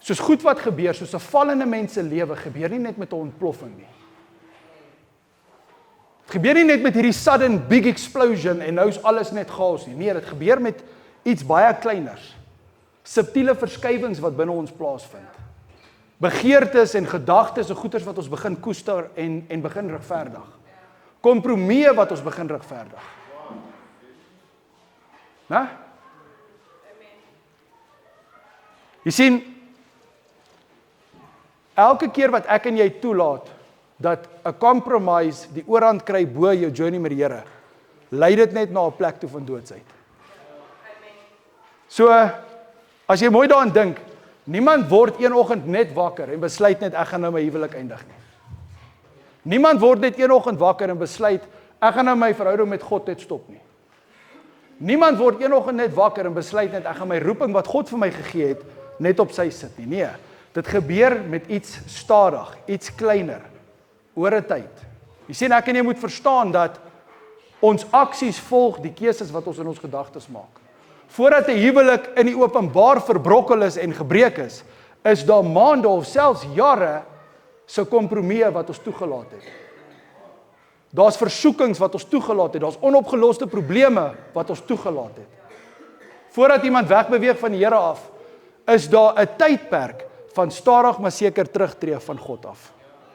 Soos goed wat gebeur, soos 'n vallende mens se lewe, gebeur nie net met 'n ontploffing nie. Het gebeur nie net met hierdie sudden big explosion en nou is alles net chaos nie. Nee, dit gebeur met iets baie kleiners. Subtiele verskywings wat binne ons plaasvind. Begeertes en gedagtes en goeders wat ons begin koester en begin regverdig. Kompromieë wat ons begin regverdig. Né? Jy sien, elke keer wat ek en jy toelaat dat 'n compromise die oorhand kry bo jou journey met die Here, lei dit net na 'n plek toe van doodsheid. So, as jy mooi daaraan dink, niemand word een oggend net wakker en besluit net ek gaan nou my huwelik eindig nie. Niemand word net een oggend wakker en besluit ek gaan nou my verhouding met God net stop nie. Niemand word een oggend net wakker en besluit net ek gaan my roeping wat God vir my gegee het net op sy sit nie. Nee, dit gebeur met iets stadig, iets kleiner, oor 'n tyd. Jy sien, ek en jy moet verstaan dat ons aksies volg die keuses wat ons in ons gedagtes maak. Voordat 'n huwelik in die openbaar verbrokkel is en gebreek is daar maande of selfs jare se kompromieë wat ons toegelaat het. Daar's versoekings wat ons toegelaat het, daar's onopgeloste probleme wat ons toegelaat het. Voordat iemand wegbeweeg van die Here af, is daar 'n tydperk van stadig maar seker terugtreë van God af.